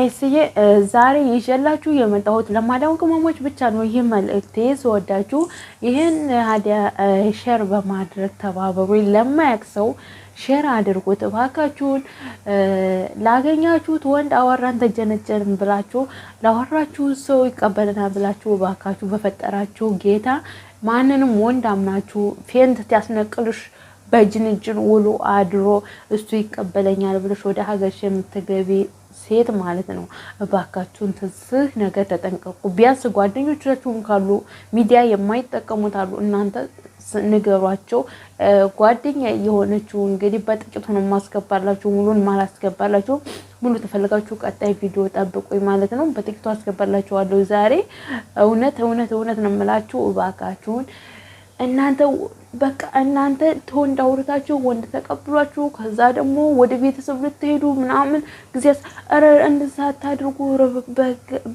ጋይስዬ ዛሬ ይዤላችሁ የመጣሁት ለማዳም ቅመሞች ብቻ ነው። ይህ መልእክቴ ስወዳችሁ ይህን ሀዲያ ሼር በማድረግ ተባበሩ። ለማያውቅ ሰው ሼር አድርጉት እባካችሁን። ላገኛችሁት ወንድ አወራን ተጀነጀን ብላችሁ ላወራችሁት ሰው ይቀበለናል ብላችሁ እባካችሁ በፈጠራችሁ ጌታ ማንንም ወንድ አምናችሁ ፌንት ያስነቅልሽ በጅንጅን ውሎ አድሮ እሱ ይቀበለኛል ብለሽ ወደ ሀገርሽ የምትገቢ ሴት ማለት ነው። እባካችሁን ትዝህ ነገር ተጠንቀቁ። ቢያንስ ጓደኞቻችሁም ካሉ ሚዲያ የማይጠቀሙት አሉ፣ እናንተ ንገሯቸው። ጓደኛ የሆነችው እንግዲህ በጥቂቱ ነው ማስገባላችሁ፣ ሙሉን ማላስገባላችሁ። ሙሉ ተፈልጋችሁ ቀጣይ ቪዲዮ ጠብቁኝ ማለት ነው። በጥቂቱ አስገባላችኋለሁ ዛሬ። እውነት ነው የምላችሁ። እባካችሁን እናንተ በቃ እናንተ ተወንድ አውርታችሁ ወንድ ተቀብሏችሁ ከዛ ደግሞ ወደ ቤተሰብ ልትሄዱ ምናምን ጊዜ እንደዛ አታድርጉ።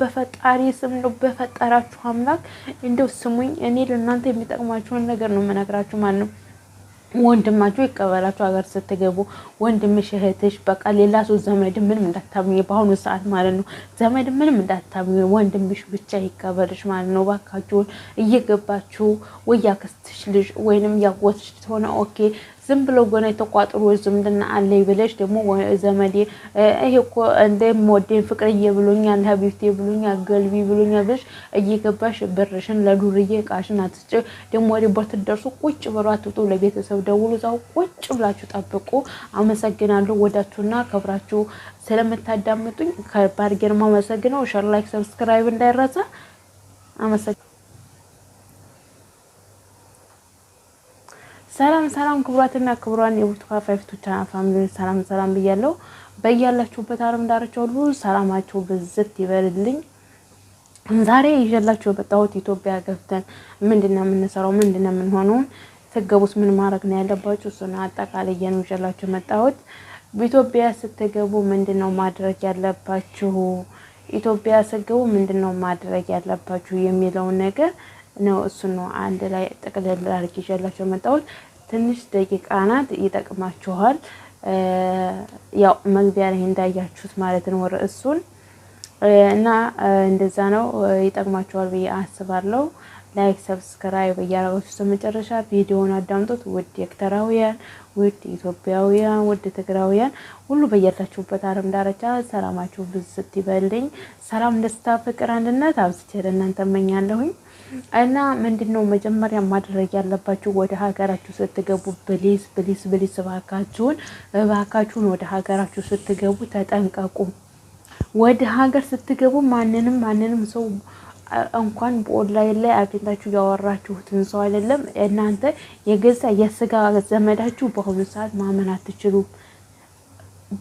በፈጣሪ ስም ነው በፈጠራችሁ አምላክ እንደው ስሙኝ። እኔ ለእናንተ የሚጠቅማችሁን ነገር ነው የምነግራችሁ ማለት ነው። ወንድማችሁ ይቀበላችሁ ሀገር ስትገቡ። ወንድምሽ እህትሽ በቃ ሌላ ሰው ዘመድ ምንም እንዳታምኚ በአሁኑ ሰዓት ማለት ነው። ዘመድ ምንም እንዳታምኚ፣ ወንድምሽ ብቻ ይቀበልሽ ማለት ነው። ባካችሁን እየገባችሁ ወይ ያክስትሽ ልጅ ወይንም ያጎትሽ ትሆነ ኦኬ። ዝም ብለው ገና የተቋጥሩ ዝምድና አለኝ ብለሽ ደግሞ ዘመዴ ይሄ እኮ እንደምወደኝ ፍቅርዬ ብሎኛል፣ ሀቢብቴ ብሎኛል፣ ገልቢ ብሎኛል ብለሽ እየገባሽ ብርሽን ለዱርዬ እቃሽን አትስጭ። ደግሞ ወደ ቦት ደርሱ ቁጭ ብሎ አትውጡ። ለቤተሰብ ደውሉ፣ እዛው ቁጭ ብላችሁ ጠብቁ። አመሰግናለሁ። ወዳችሁና ከብራችሁ ስለምታዳምጡኝ ከባድ ገርማ አመሰግናለሁ። ሼር፣ ላይክ፣ ሰብስክራይብ እንዳይረሳ። አመሰግናለሁ። ሰላም ክቡራትና ክቡራን የቡርቱካን ፋይፍቱ ቻናል ፋሚሊ ሰላም ብያለሁ። በያላችሁበት ዓለም ዳርቻ ሁሉ ሰላማችሁ ብዝት ይበልልኝ። ዛሬ ይዤላችሁ የመጣሁት ኢትዮጵያ ገብተን ምንድነው የምንሰራው፣ ምንድነው የምንሆነው፣ ስትገቡስ ምን ማድረግ ነው ያለባችሁ፣ እሱን አጠቃላይ ነው ይዤላችሁ የመጣሁት። በኢትዮጵያ ስትገቡ ምንድነው ማድረግ ያለባችሁ፣ ኢትዮጵያ ስትገቡ ምንድነው ማድረግ ያለባችሁ የሚለውን ነገር ነው። እሱ ነው አንድ ላይ ጠቅለል አድርጌ ይዤላችሁ የመጣሁት። ትንሽ ደቂቃ ናት፣ ይጠቅማችኋል። ያው መግቢያ ላይ እንዳያችሁት ማለት ነው ርዕሱን እና እንደዛ ነው፣ ይጠቅማችኋል ብዬ አስባለሁ። ላይክ ሰብስክራይብ እያደረጋችሁ መጨረሻ ቪዲዮውን አዳምጡት። ውድ ኤርትራውያን፣ ውድ ኢትዮጵያውያን፣ ውድ ትግራውያን ሁሉ በያላችሁበት ዓለም ዳርቻ ሰላማችሁ ብዝት ይበልኝ። ሰላም፣ ደስታ፣ ፍቅር፣ አንድነት አብዝቼ ለእናንተ እመኛለሁኝ። እና ምንድነው መጀመሪያ ማድረግ ያለባችሁ ወደ ሀገራችሁ ስትገቡ ፕሊስ እባካችሁን ወደ ሀገራችሁ ስትገቡ ተጠንቀቁ። ወደ ሀገር ስትገቡ ማንንም ሰው እንኳን በኦንላይን ላይ አግኝታችሁ ያወራችሁትን ሰው አይደለም እናንተ የገዛ የስጋ ዘመዳችሁ በአሁኑ ሰዓት ማመን አትችሉም።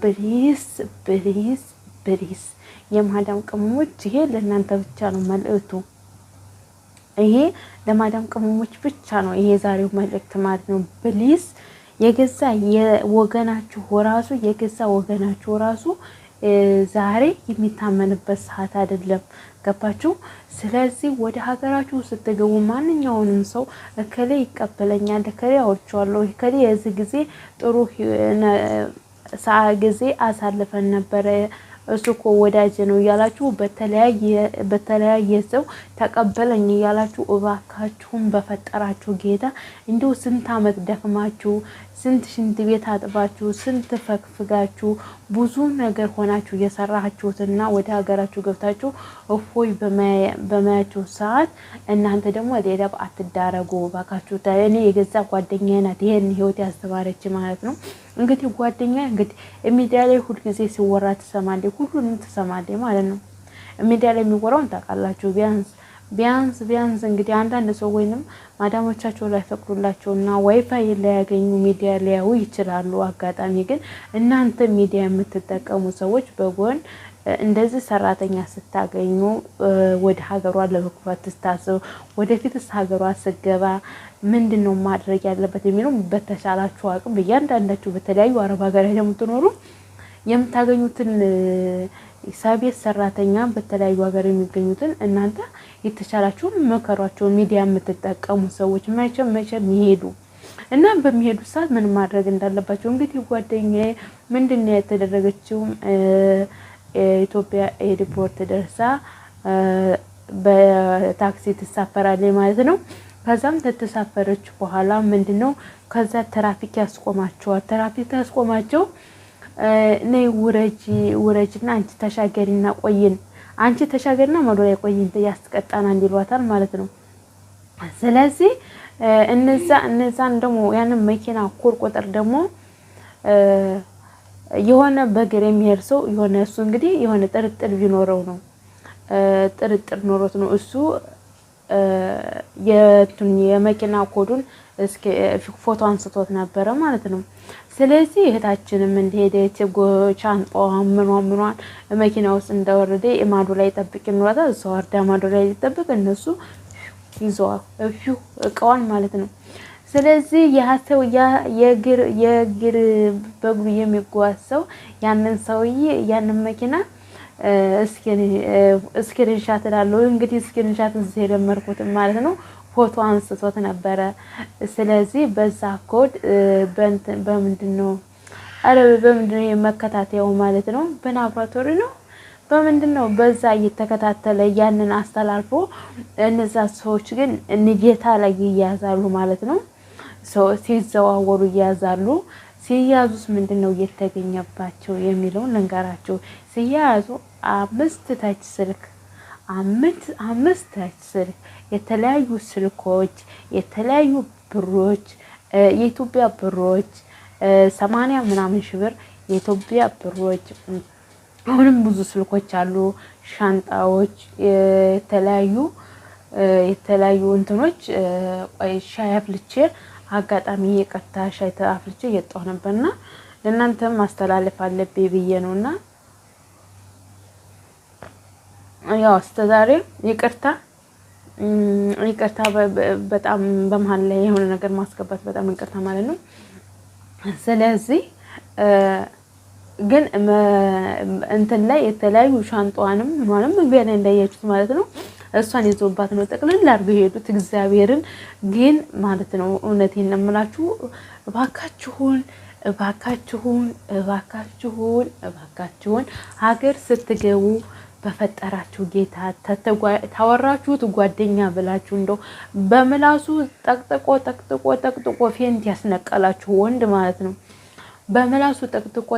ፕሊስ የማዳም ቅመሞች ይሄ ለእናንተ ብቻ ነው መልእክቱ። ይሄ ለማዳም ቅመሞች ብቻ ነው ይሄ ዛሬው መልእክት ማለት ነው። ፕሊስ የገዛ ወገናችሁ ራሱ ዛሬ የሚታመንበት ሰዓት አይደለም። ገባችሁ? ስለዚህ ወደ ሀገራችሁ ስትገቡ ማንኛውንም ሰው እከሌ ይቀበለኛል፣ እከሌ አውርቼዋለሁ፣ እከሌ የዚህ ጊዜ ጥሩ ጊዜ አሳልፈን ነበረ፣ እሱ እኮ ወዳጅ ነው እያላችሁ በተለያየ ሰው ተቀበለኝ እያላችሁ እባካችሁን በፈጠራችሁ ጌታ እንዲሁ ስንት አመት ደክማችሁ ስንት ሽንት ቤት አጥባችሁ ስንት ፈክፍጋችሁ ብዙ ነገር ሆናችሁ የሰራችሁትና ወደ ሀገራችሁ ገብታችሁ እፎይ በማያችሁ ሰዓት እናንተ ደግሞ ሌላ አትዳረጉ እባካችሁ። እኔ የገዛ ጓደኛዬ ናት ይሄን ህይወት ያስተማረች ማለት ነው። እንግዲህ ጓደኛዬ እንግዲህ ሚዲያ ላይ ሁሉ ጊዜ ሲወራ ትሰማለች፣ ሁሉንም ትሰማለች ማለት ነው። ሚዲያ ላይ የሚወራውን ታውቃላችሁ። ቢያንስ እንግዲህ አንዳንድ ሰው ወይንም ማዳሞቻቸው ላይ ፈቅዱላቸውና ዋይፋይ ላይ ያገኙ ሚዲያ ሊያዩ ይችላሉ። አጋጣሚ ግን እናንተ ሚዲያ የምትጠቀሙ ሰዎች በጎን እንደዚህ ሰራተኛ ስታገኙ ወደ ሀገሯ ለመግባት ስታስቡ ወደፊትስ ሀገሯ ስገባ ምንድነው ማድረግ ያለበት የሚለው በተሻላችሁ አቅም በእያንዳንዳችሁ በተለያዩ አረብ ሀገር የምትኖሩ የምታገኙትን ሳቤት ሰራተኛ በተለያዩ ሀገር የሚገኙትን እናንተ የተሻላችሁን መከሯቸው። ሚዲያ የምትጠቀሙ ሰዎች መቼም ይሄዱ እና በሚሄዱ ሰዓት ምን ማድረግ እንዳለባቸው እንግዲህ ጓደኛዬ ምንድነው የተደረገችው ኢትዮጵያ ኤርፖርት ደርሳ በታክሲ ትሳፈራለች ማለት ነው። ከዛም ተተሳፈረች በኋላ ምንድነው ከዛ ትራፊክ ያስቆማቸዋል። ትራፊክ ያስቆማቸው ነይ ውረጅና አንቺ ተሻገሪና ቆይን፣ አንቺ ተሻገሪና መዶ ላይ ቆይን ያስቀጣናል ይሏታል ማለት ነው። ስለዚህ እነዛን ደግሞ ያንን መኪና ኮድ ቁጥር ደግሞ የሆነ በእግር የሚሄድ ሰው የሆነ እሱ እንግዲህ የሆነ ጥርጥር ቢኖረው ነው ጥርጥር ኖሮት ነው እሱ የመኪና ኮዱን እስኪ ፎቶ አንስቶት ነበረ ማለት ነው። ስለዚህ እህታችንም እንደሄደች ሻንጣዋን ምኗን መኪና ውስጥ እንደወረደ ማዶ ላይ ጠብቅ እንሏታል። እሷ ወርዳ ማዶ ላይ ሊጠብቅ እነሱ ይዘዋል እቃዋን ማለት ነው። ስለዚህ ያሰው የእግር በእግሩ የሚጓዝ ሰው ያንን ሰውዬ ያንን መኪና እስክሪንሻት እላለሁ እንግዲህ እስክሪንሻት እዚህ የደመርኩት ማለት ነው። ፎቶ አንስቶት ነበረ። ስለዚህ በዛ ኮድ በምንድነው የመከታተያው ማለት ነው? በላብራቶሪ ነው በምንድነው በዛ እየተከታተለ ያንን አስተላልፎ እነዛ ሰዎች ግን ንጌታ ላይ ይያዛሉ ማለት ነው። ሲዘዋወሩ ይያዛሉ። ሲያዙስ ምንድነው የተገኘባቸው የሚለውን ልንገራቸው። ሲያዙ 5 ታች ስልክ 5 ታች ስልክ የተለያዩ ስልኮች የተለያዩ ብሮች የኢትዮጵያ ብሮች 80 ምናምን ሺህ ብር የኢትዮጵያ ብሮች አሁንም ብዙ ስልኮች አሉ። ሻንጣዎች የተለያዩ እንትኖች ሻይ አፍልቼ አጋጣሚ የቀጣ ሻይ አፍልቼ እየጣሁ ነበርና ለእናንተም ማስተላለፍ አለብኝ ብዬ ነውና ያው አስተዛሬ ይቅርታ በጣም በመሃል ላይ የሆነ ነገር ማስገባት በጣም ይቅርታ ማለት ነው። ስለዚህ ግን እንትን ላይ የተለያዩ ሻንጣዋንም ምንም መግቢያ ላይ እንዳያችሁት ማለት ነው እሷን ይዞባት ነው ጠቅልል አድርገው ሄዱት። እግዚአብሔርን ግን ማለት ነው እውነቴን ነው የምላችሁ እባካችሁን ሀገር ስትገቡ በፈጠራችሁ ጌታ ታወራችሁት ጓደኛ ብላችሁ እንደው በምላሱ ጠቅጥቆ ፌንት ያስነቀላችሁ ወንድ ማለት ነው። በምላሱ ጠቅጥቆ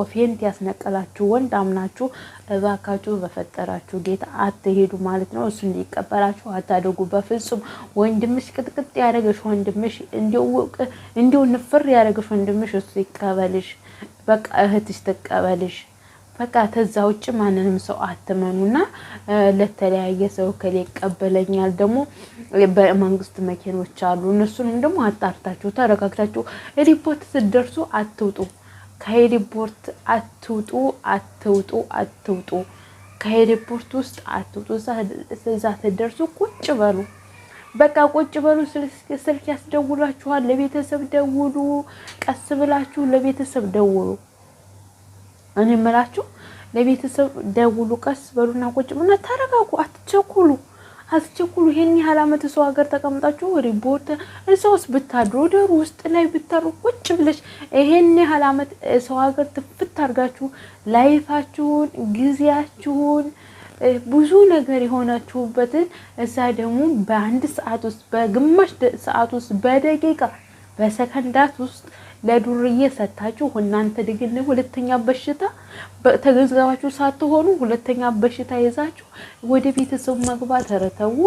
ፌንት ያስነቀላችሁ ወንድ አምናችሁ እባካችሁ በፈጠራችሁ ጌታ አትሄዱ ማለት ነው። እሱ እንዲቀበላችሁ አታደጉ በፍጹም። ወንድምሽ ቅጥቅጥ ያደረገሽ ወንድምሽ እንዲው ንፍር ያደረገሽ ወንድምሽ እሱ ይቀበልሽ። በቃ እህትሽ ትቀበልሽ። በቃ ተዛ ውጭ ማንንም ሰው አትመኑና ለተለያየ ሰው ከሌ ይቀበለኛል ደግሞ በመንግስት መኪኖች አሉ። እነሱንም ደግሞ አጣርታችሁ ተረጋግታችሁ ሪፖርት ስትደርሱ አትውጡ። ከሪፖርት አትውጡ። ከሪፖርት ውስጥ አትውጡ። እዛ ስትደርሱ ቁጭ በሉ። በቃ ቁጭ በሉ። ስልክ ያስደውላችኋል። ለቤተሰብ ደውሉ። ቀስ ብላችሁ ለቤተሰብ ደውሉ። እኔ እምላችሁ ለቤተሰብ ደውሉ። ቀስ በሉና ቁጭ ብሉና ተረጋጉ። አትቸኩሉ። ይሄን ያህል ዓመት ሰው ሀገር ተቀምጣችሁ ሪፖርት እዛውስ ብታድሩ ደሩ ውስጥ ላይ ብታሩ ቁጭ ብለሽ ይሄን ያህል ዓመት ሰው ሀገር ትፍት አድርጋችሁ ላይፋችሁን ጊዜያችሁን ብዙ ነገር የሆናችሁበትን እዛ ደግሞ በአንድ ሰዓት ውስጥ በግማሽ ሰዓት ውስጥ በደቂቃ በሰከንዳት ውስጥ ለዱርዬ ሰጣችሁ። እናንተ ድግን ሁለተኛ በሽታ ተገንዘባችሁ ሳትሆኑ ሁለተኛ በሽታ ይዛችሁ ወደ ቤተሰብ መግባት። ኧረ ተው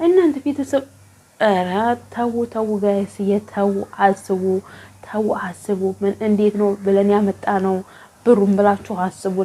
እናንተ ቤተሰብ፣ ኧረ ተው ጋይስ፣ አስቡ። ምን እንዴት ነው ብለን ያመጣ ነው ብሩን ብላችሁ አስቡ።